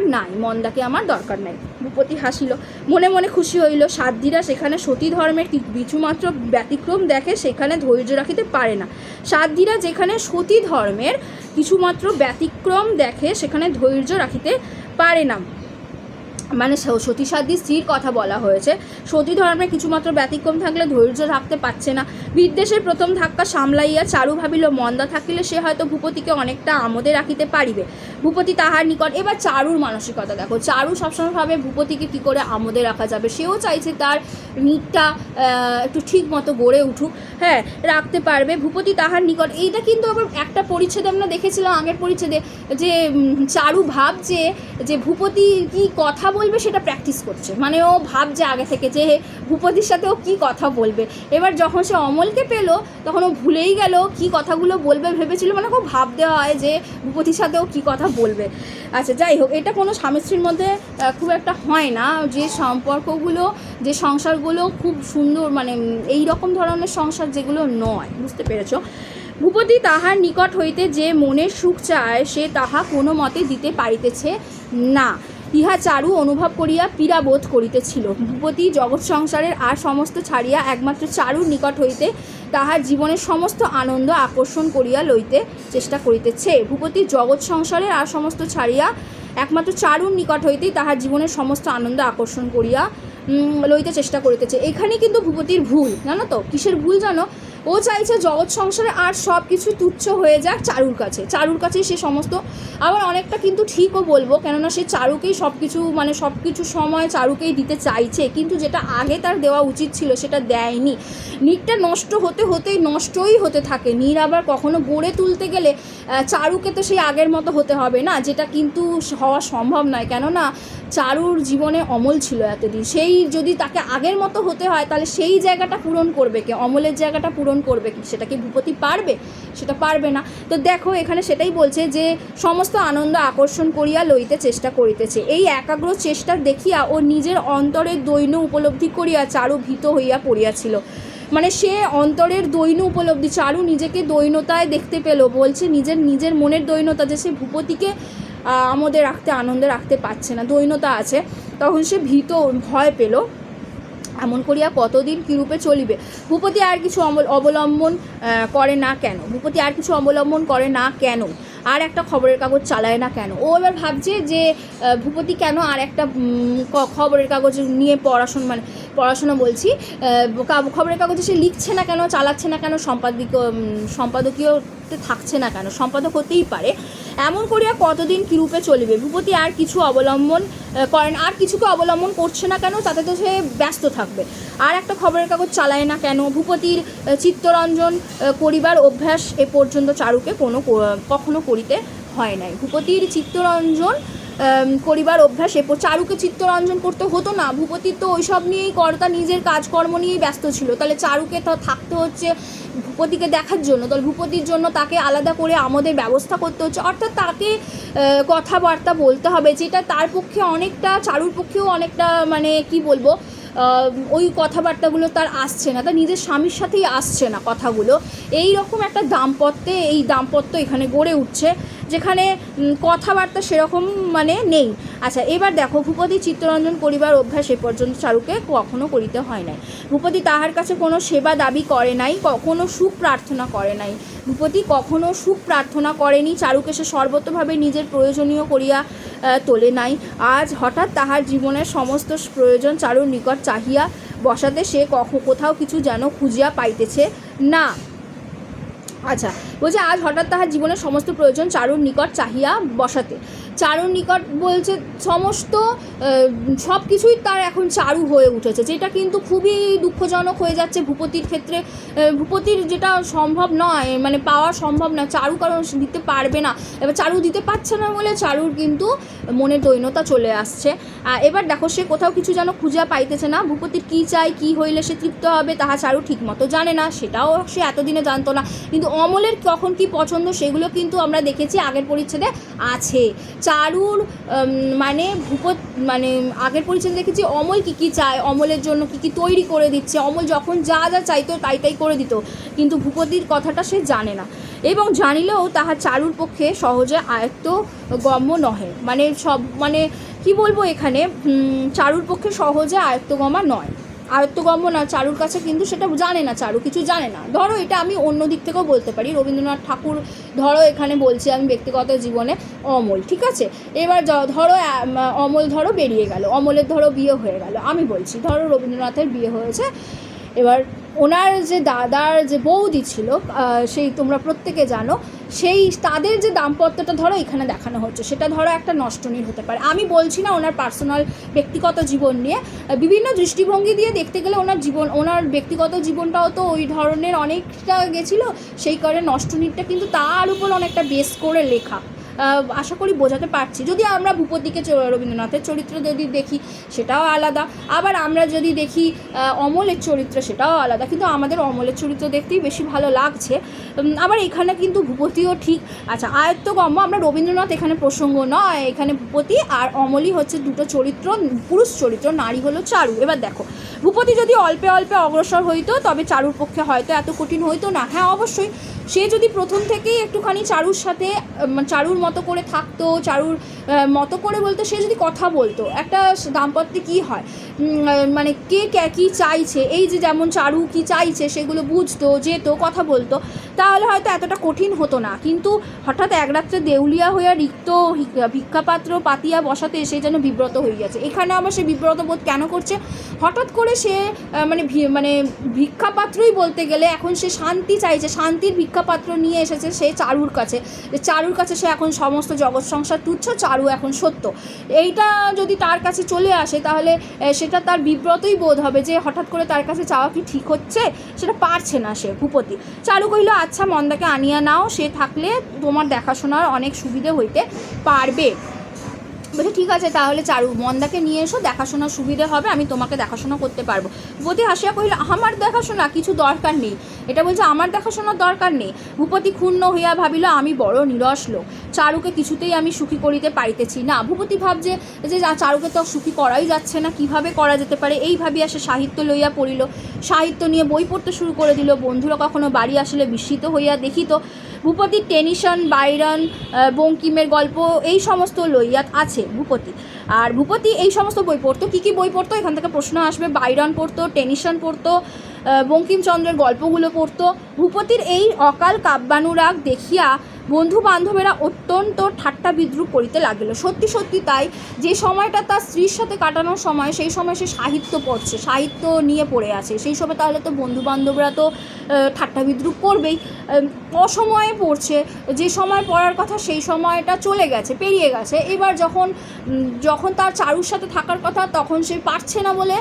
[SPEAKER 1] নাই। ভূপতি হাসিল, মনে মনে খুশি হইল। সাধ্বীরা সেখানে সতী ধর্মের কিছুমাত্র ব্যতিক্রম দেখে সেখানে ধৈর্য রাখিতে পারে না। সাধ্বীরা যেখানে সতী ধর্মের কিছুমাত্র ব্যতিক্রম দেখে সেখানে ধৈর্য রাখিতে পারে না। মানে সতী সাধ্বীর স্ত্রীর কথা বলা হয়েছে। সতী ধর্মের কিছুমাত্র ব্যতিক্রম থাকলে ধৈর্য রাখতে পারছে না। বিদ্বেষের প্রথম ধাক্কা সামলাইয়া চারু ভাবিল মন্দা থাকিলে সে হয়তো ভূপতিকে অনেকটা আমোদে রাখিতে পারিবে। ভূপতি তাহার নিকট, এবার চারুর মানসিকতা দেখো, চারু সবসময় ভাবে ভূপতিকে কী করে আমোদে রাখা যাবে, সেও চাইছে তার নিকটা একটু ঠিক মতো গড়ে উঠুক, হ্যাঁ রাখতে পারবে। ভূপতি তাহার নিকট, এইটা কিন্তু আবার একটা পরিচ্ছেদে আমরা দেখেছিলাম আগের পরিচ্ছেদে, যে চারু ভাবছে যে ভূপতি কি কথা বলবে সেটা প্র্যাকটিস করছে, মানে ও ভাবছে আগে থেকে যে ভূপতির সাথে ও কী কথা বলবে। এবার যখন সে অমলকে পেলো তখন ও ভুলেই গেল কী কথাগুলো বলবে ভেবেছিল, মানে খুব ভাবতে হয় যে ভূপতির সাথে ও কী কথা বলবে। আচ্ছা যাই হোক, এটা কোনো স্বামী স্ত্রীর মধ্যে খুব একটা হয় না, যে সম্পর্কগুলো যে সংসারগুলো খুব সুন্দর, মানে এই রকম ধরনের সংসার যেগুলো নয়, বুঝতে পেরেছ। ভূপতি তাহার নিকট হইতে যে মনের সুখ চায় সে তাহা কোনো মতে দিতে পারিতেছে না, ইহা চারু অনুভব করিয়া পীড়া বোধ করিতেছিল। ভূপতি জগৎ সংসারের আর সমস্ত ছাড়িয়া একমাত্র চারুর নিকট হইতে তাহার জীবনের সমস্ত আনন্দ আকর্ষণ করিয়া লইতে চেষ্টা করিতেছে। ভূপতি জগৎ সংসারের আর সমস্ত ছাড়িয়া একমাত্র চারুর নিকট হইতেই তাহার জীবনের সমস্ত আনন্দ আকর্ষণ করিয়া লইতে চেষ্টা করিতেছে। এখানে কিন্তু ভূপতির ভুল, জানো তো কিসের ভুল জানো, ও চাইছে জগৎ সংসারে আর সব কিছু তুচ্ছ হয়ে যাক চারুর কাছে, চারুর কাছেই সে সমস্ত, আবার অনেকটা কিন্তু ঠিকও বলবো, কেননা সে চারুকেই সব কিছু, মানে সব কিছু সময় চারুকেই দিতে চাইছে, কিন্তু যেটা আগে তার দেওয়া উচিত ছিল সেটা দেয়নি। নীরটা নষ্ট হতে হতেই নষ্টই হতে থাকে, নীর আবার কখনো গড়ে তুলতে গেলে চারুকে তো সেই আগের মতো হতে হবে না, যেটা কিন্তু হওয়া সম্ভব নয়, কেননা চারুর জীবনে অমল ছিল এতদিন, সেই যদি তাকে আগের মতো হতে হয় তাহলে সেই জায়গাটা পূরণ করবে কে, অমলের জায়গাটা পূরণ করবে কি, সেটা কি ভূপতি পারবে? সেটা পারবে না। তো দেখো এখানে সেটাই বলছে যে সমস্ত আনন্দ আকর্ষণ করিয়া লইতে চেষ্টা করিতেছে। এই একাগ্র চেষ্টা দেখিয়া ও নিজের অন্তরের দৈন্য উপলব্ধি করিয়া চারু ভীত হইয়া পড়িয়াছিল, মানে সে অন্তরের দৈন্য উপলব্ধি, চারু নিজেকে দৈন্যতায় দেখতে পেল, বলছে নিজের মনের দৈন্যতা, যে সে ভূপতিকে আমোদে রাখতে আনন্দে রাখতে পারছে না, দৈন্যতা আছে, তখন সে ভীত ভয় পেল। এমন করিয়া কতদিন কীরূপে চলিবে। ভূপতি আর কিছু অবলম্বন করে না কেন, ভূপতি আর কিছু অবলম্বন করে না কেন, আর একটা খবরের কাগজ চালায় না কেন। ও এবার ভাবছে যে ভূপতি কেন আর একটা খবরের কাগজ নিয়ে পড়াশোনা বলছি, খবরের কাগজে সে লিখছে না কেন, চালাচ্ছে না কেন, সম্পাদকীয়তে থাকছে না কেন, সম্পাদক হতেই পারে। এমন করিয়া কতদিন কীরূপে চলিবে। ভূপতি আর কিছু অবলম্বন করেন, আর কিছুকে অবলম্বন করছে না কেন, তাতে তো সে ব্যস্ত থাকবে। আর একটা খবরের কাগজ চালায় না কেন। ভূপতির চিত্তরঞ্জন করিবার অভ্যাস এ পর্যন্ত চারুকে কখনো করিতে হয় নাই। ভূপতির চিত্তরঞ্জন করিবার অভ্যাস চারুকে চিত্তরঞ্জন করতে হতো না, ভূপতির তো ওইসব নিয়েই কর্তা নিজের কাজকর্ম নিয়েই ব্যস্ত ছিল, তাহলে চারুকে তো থাকতে হচ্ছে ভূপতিকে দেখার জন্য, তাহলে ভূপতির জন্য তাকে আলাদা করে আমাদের ব্যবস্থা করতে হচ্ছে, অর্থাৎ তাকে কথাবার্তা বলতে হবে, যেটা তার পক্ষে অনেকটা, চারুর পক্ষেও অনেকটা, মানে কি বলবো, ওই কথাবার্তাগুলো তার আসছে না, তার নিজের স্বামীর সাথেই আসছে না কথাগুলো। এই রকম একটা দাম্পত্য এখানে গড়ে উঠছে, যেখানে কথাবার্তা সেরকম মানে নেই। আচ্ছা এবার দেখো, ভূপতি চিত্তরঞ্জন করিবার অভ্যাস এ পর্যন্ত চারুকে কখনো করিতে হয় নাই। ভূপতি তাহার কাছে কোনো সেবা দাবি করে নাই, কখনো সুখ প্রার্থনা করে নাই। ভূপতি কখনো সুখ প্রার্থনা করেনি, চারুকে সে সর্বতভাবে নিজের প্রয়োজনীয় করিয়া তোলে নাই। আজ হঠাৎ তাহার জীবনের সমস্ত প্রয়োজন চারুর নিকট চাহিয়া বসাতে সে কোথাও কিছু যেন খুঁজিয়া পাইতেছে না। আচ্ছা বলছে আজ হঠাৎ তাহার জীবনের সমস্ত প্রয়োজন চারুর নিকট চাহিয়া বসাতে, চারুর নিকট বলছে সমস্ত সব কিছুই তার এখন চারু হয়ে উঠেছে, যেটা কিন্তু খুবই দুঃখজনক হয়ে যাচ্ছে ভূপতির ক্ষেত্রে। ভূপতির যেটা সম্ভব নয়, মানে পাওয়া সম্ভব না, চারু কারণ দিতে পারবে না। এবার চারু দিতে পারছে না বলে চারুর কিন্তু মনের দৈন্যতা চলে আসছে। এবার দেখো সে কোথাও কিছু যেন খুঁজিয়া পাইতেছে না। ভূপতির কী চাই, কী হইলে সে তৃপ্ত হবে তাহা চারু ঠিক মতো জানে না, সেটাও সে এতদিনে জানতো না, কিন্তু অমলের কখন কি পছন্দ সেগুলো কিন্তু আমরা দেখেছি আগের পরিচ্ছেদে আছে। চারুর মানে আগের পরিচ্ছেদে দেখেছি অমল কী চায়, অমলের জন্য কী তৈরি করে দিচ্ছে, অমল যখন যা চাইতো তাই করে দিত, কিন্তু ভূপতির কথাটা সে জানে না, এবং জানিলেও তাহা চারুর পক্ষে সহজে আয়ত্তগম্য নহে। মানে কি বলবো, এখানে চারুর পক্ষে সহজে আয়ত্তগমা নয়। আয়ত্তগম্য না চারুর কাছে, কিন্তু সেটা জানে না, চারু কিছু জানে না। ধরো এটা আমি অন্য দিক থেকেও বলতে পারি, রবীন্দ্রনাথ ঠাকুর ধরো এখানে বলছি আমি ব্যক্তিগত জীবনে, অমল, ঠিক আছে। এবার ধরো অমল ধরো বেরিয়ে গেল, অমলের ধরো বিয়ে হয়ে গেল, আমি বলছি ধরো রবীন্দ্রনাথের বিয়ে হয়েছে, এবার ওনার যে দাদার যে বৌদি ছিল, সেই তোমরা প্রত্যেকে জানো, সেই তাদের যে দাম্পত্যটা ধরো এখানে দেখানো হচ্ছে, সেটা ধরো একটা নষ্টনীর হতে পারে। আমি বলছি না ওনার পার্সোনাল ব্যক্তিগত জীবন নিয়ে, বিভিন্ন দৃষ্টিভঙ্গি দিয়ে দেখতে গেলে ওনার ব্যক্তিগত জীবনটাও তো ওই ধরনের অনেকটা গেছিলো, সেই কারণে নষ্টনীরটা কিন্তু তার উপর অনেকটা বেস করে লেখা। আশা করি বোঝাতে পারছি। যদি আমরা ভূপতিকে রবীন্দ্রনাথের চরিত্র যদি দেখি সেটাও আলাদা, আবার আমরা যদি দেখি অমলের চরিত্র সেটাও আলাদা, কিন্তু আমাদের অমলের চরিত্র দেখতেই বেশি ভালো লাগছে। আবার এখানে কিন্তু ভূপতিও ঠিক, আচ্ছা আয়ত্তগম্য, আমরা রবীন্দ্রনাথ এখানে প্রসঙ্গ নয়, এখানে ভূপতি আর অমলই হচ্ছে দুটো চরিত্র, পুরুষ চরিত্র, নারী হলো চারু। এবার দেখো ভূপতি যদি অল্পে অল্পে অগ্রসর হইতো তবে চারুর পক্ষে হয়তো এত কঠিন হইতো না। হ্যাঁ অবশ্যই, সে যদি প্রথম থেকেই একটুখানি চারুর সাথে চারুর মতো করে থাকতো, চারুর মতো করে বলতো, সে যদি কথা বলতো, একটা দাম্পত্যে কী হয় মানে কে কী চাইছে, এই যে যেমন চারু কী চাইছে সেগুলো বুঝতো, যেত, কথা বলতো, তাহলে হয়তো এতটা কঠিন হতো না। কিন্তু হঠাৎ এক রাত্রে দেউলিয়া হইয়া রিক্ত ভিক্ষাপাত্র পাতিয়া বসাতে এসে যেন বিব্রত হয়ে গেছে। এখানে আবার সে বিব্রত বোধ কেন করছে? হঠাৎ করে সে মানে ভিক্ষাপাত্রই বলতে গেলে এখন সে শান্তি চাইছে, শান্তির ভিক্ষাপাত্র নিয়ে এসেছে সে চারুর কাছে, যে চারুর কাছে সে এখন সমস্ত জগৎ সংসার তুচ্ছ, চারু এখন সত্য। এইটা যদি তার কাছে চলে আসে তাহলে সেটা তার বিব্রতই বোধ হবে, যে হঠাৎ করে তার কাছে চাওয়া কি ঠিক হচ্ছে, সেটা পারছে না সে ভূপতি। চারু কহিল, আচ্ছা মন্দাকে আনিয়া নাও, সে থাকলে তোমার দেখাশোনার অনেক সুবিধে হইতে পারবে। বলছে ঠিক আছে, তাহলে চারু মন্দাকে নিয়ে এসো, দেখাশোনার সুবিধে হবে, আমি তোমাকে দেখাশোনা করতে পারবো। ভূপতি হাসিয়া কহিল, আমার দেখাশোনা কিছু দরকার নেই। এটা বলছে আমার দেখাশোনার দরকার নেই। ভূপতি ক্ষুণ্ণ হইয়া ভাবিল, আমি বড় নিরস লোক, চারুকে কিছুতেই আমি সুখী করিতে পারিতেছি না। ভূপতি ভাবছে যে চারুকে তো সুখী করাই যাচ্ছে না, কিভাবে করা যেতে পারে, এই ভাবিয়া সে সাহিত্য লইয়া পড়িল। সাহিত্য নিয়ে বই পড়তে শুরু করে দিল। বন্ধুরা কখনো বাড়ি আসলে বিস্মিত হইয়া দেখিত ভূপতির টেনিসন, বাইরন, বঙ্কিমের গল্প এই সমস্ত লইয়া আছে ভূপতি। আর ভূপতি এই সমস্ত বই পড়তো। কী কী বই পড়তো এখান থেকে প্রশ্ন আসবে। বাইরন পড়তো, টেনিসন পড়তো, বঙ্কিমচন্দ্রের গল্পগুলো পড়তো। ভূপতির এই অকাল কাব্যানুরাগ দেখিয়া বন্ধু বান্ধবেরা অত্যন্ত ঠাট্টা বিদ্রুপ করিতে লাগিল। সত্যি সত্যি তাই, যে সময়টা তার স্ত্রীর সাথে কাটানোর সময়, সেই সময় সে সাহিত্য পড়ছে, সাহিত্য নিয়ে পড়ে আছে, সেই সময় তাহলে তো বন্ধু বান্ধবরা তো ঠাট্টা বিদ্রুপ করবেই। অসময়ে পড়ছে, যে সময় পড়ার কথা সেই সময়টা চলে গেছে, পেরিয়ে গেছে। এবার যখন তার চারুর সাথে থাকার কথা তখন সে পারছে না বলে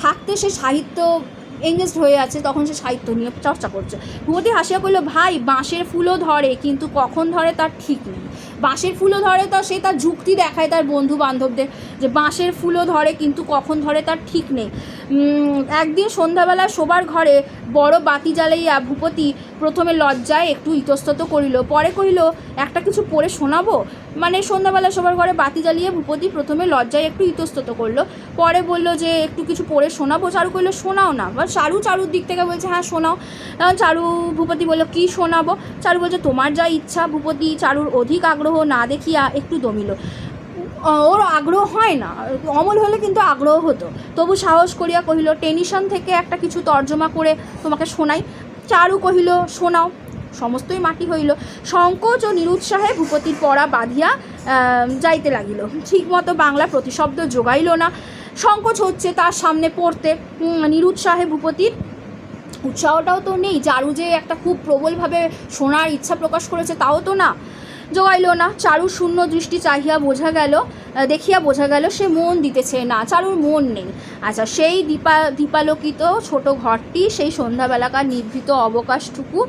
[SPEAKER 1] থাকতে সে সাহিত্য এঙ্গেজড হয়ে আছে, তখন সে সাহিত্য নিয়ে চর্চা করছে। ভূপতি হাসিয়া কইল, ভাই বাঁশের ফুলও ধরে কিন্তু কখন ধরে তার ঠিক নেই। বাঁশের ফুলও ধরে, তা সে তার যুক্তি দেখায় তার বন্ধু বান্ধবদের, যে বাঁশের ফুলও ধরে কিন্তু কখন ধরে তার ঠিক নেই। একদিন সন্ধ্যাবেলা শোবার ঘরে বড় বাতি জ্বালাইয়া ভূপতি প্রথমে লজ্জায় একটু ইতস্তত করিল, পরে কহিল, একটা কিছু পড়ে শোনাবো। মানে সন্ধ্যাবেলা শোবার ঘরে বাতি জ্বালিয়ে ভূপতি প্রথমে লজ্জায় একটু ইতস্তত করলো, পরে বলল যে একটু কিছু পড়ে শোনাবো। চারু কইল, শোনাও না। বা চারুর দিক থেকে বলছে হ্যাঁ শোনাও। ভূপতি বলল, কী শোনাবো? চারু বলছে, তোমার যা ইচ্ছা। ভূপতি চারুর অধিক আগ্রহ না দেখিয়া একটু দমিল। ওর আগ্রহ হয় না, অমল হলে কিন্তু আগ্রহ হতো। তবু সাহস করিয়া কহিল, টেনিশন থেকে একটা কিছু তর্জমা করে তোমাকে শোনাই। চারু কহিল, শোনাও। সমস্তই মাটি হইল। সংকোচ ও নিরুৎসাহে ভূপতির পড়া বাঁধিয়া যাইতে লাগিল। ঠিকমতো বাংলা প্রতিশব্দ জোগাইল না। সংকোচ হচ্ছে তার সামনে পড়তে। নিরুৎসাহে ভূপতির উৎসাহটাও তো নেই। চারু যে একটা খুব প্রবলভাবে শোনার ইচ্ছা প্রকাশ করেছে তাও তো না, জোগাইল না। চারুর শূন্য দৃষ্টি দেখিয়া বোঝা গেল সে মন দিতেছে না, চারুর মন নেই। আচ্ছা, সেই দীপালোকিত ছোট ঘরটি, সেই সন্ধ্যাবেলাকার নিভৃত অবকাশটুকু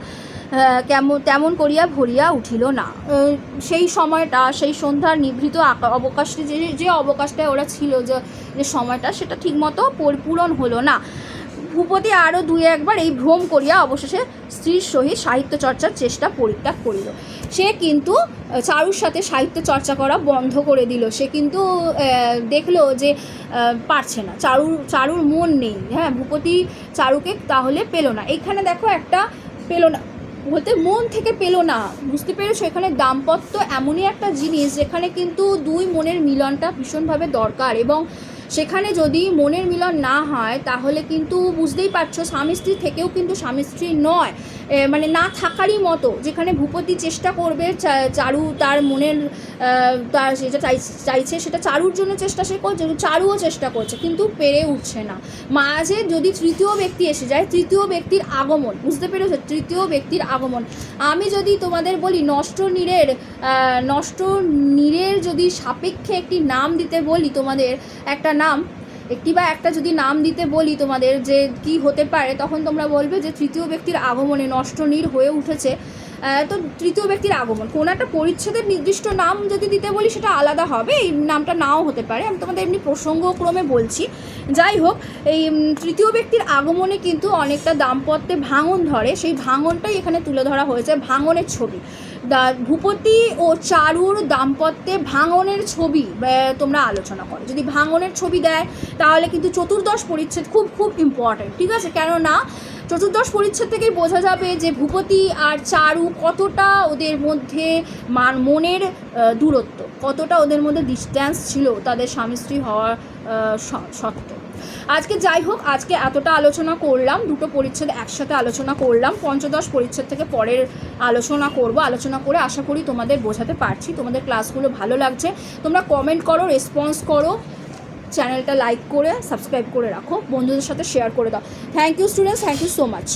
[SPEAKER 1] তেমন করিয়া ভরিয়া উঠিল না। সেই সময়টা, সেই সন্ধ্যার নিভৃত অবকাশটি, যে অবকাশটায় ওরা ছিল, যে সময়টা, সেটা ঠিকমতো পূরণ হলো না। ভূপতি আরও দুই একবার এই ভ্রম করিয়া অবশেষে স্ত্রীর সহিত সাহিত্য চর্চার চেষ্টা পরিত্যাগ করিল। সে কিন্তু চারুর সাথে সাহিত্য চর্চা করা বন্ধ করে দিল। সে কিন্তু দেখলো যে পারছে না, চারুর মন নেই। হ্যাঁ, ভূপতি চারুকে তাহলে পেল না। এখানে দেখো একটা পেল না বলতে মন থেকে পেল না, বুঝতে পেরেছো? এখানে দাম্পত্য এমনই একটা জিনিস যেখানে কিন্তু দুই মনের মিলনটা ভীষণভাবে দরকার, এবং সেখানে যদি মনের মিলন না হয় তাহলে কিন্তু বুঝতেই পারছো স্বামী স্ত্রী থেকেও কিন্তু স্বামী স্ত্রী নয়, মানে না থাকারই মতো। যেখানে ভূপতি চেষ্টা করবে চারু তার মনের তার যেটা চাইছে সেটা চারুর জন্য চেষ্টা সে করছে, চারুও চেষ্টা করছে কিন্তু পেরে উঠছে না। মাঝে যদি তৃতীয় ব্যক্তি এসে যায়, তৃতীয় ব্যক্তির আগমন, বুঝতে পেরেছো, তৃতীয় ব্যক্তির আগমন। আমি যদি তোমাদের বলি নষ্ট নীরের যদি সাপেক্ষে একটি নাম দিতে বলি, তোমাদের একটা নাম একটা যদি নাম দিতে বলি তোমাদের যে কি হতে পারে, তখন তোমরা বলবে যে তৃতীয় ব্যক্তির আগমনে নষ্ট নীর হয়ে উঠেছে। তো তৃতীয় ব্যক্তির আগমন, কোনো একটা পরিচ্ছেদের নির্দিষ্ট নাম যদি দিতে বলি সেটা আলাদা হবে, এই নামটা নাও হতে পারে, আমি তোমাদের এমনি প্রসঙ্গক্রমে বলছি। যাই হোক, এই তৃতীয় ব্যক্তির আগমনে কিন্তু অনেকটা দাম্পত্যে ভাঙন ধরে, সেই ভাঙনটাই এখানে তুলে ধরা হয়েছে, ভাঙনের ছবি। ভূপতি ও চারুর দাম্পত্যে ভাঙনের ছবি তোমরা আলোচনা করো। যদি ভাঙনের ছবি দেয় তাহলে কিন্তু চতুর্দশ পরিচ্ছেদ খুব খুব ইম্পর্ট্যান্ট, ঠিক আছে? কেননা চতুর্দশ পরিচ্ছেদ থেকেই বোঝা যাবে যে ভূপতি আর চারু কতটা ওদের মধ্যে মনের দূরত্ব, কতটা ওদের মধ্যে ডিস্ট্যান্স ছিল তাদের স্বামী স্ত্রী হওয়ার সত্ত্বেও। আজকে যাই হোক, আজকে এতটা আলোচনা করলাম, দুটো পরিচ্ছেদ একসাথে আলোচনা করলাম, পঞ্চদশ পরিচ্ছেদ থেকে পরের আলোচনা করে আশা করি তোমাদের বোঝাতে পারছি, তোমাদের ক্লাসগুলো ভালো লাগছে। তোমরা কমেন্ট করো, রেসপন্স করো, চ্যানেলটা লাইক করে সাবস্ক্রাইব করে রাখো, বন্ধুদের সাথে শেয়ার করে দাও। Thank you students, thank you so much.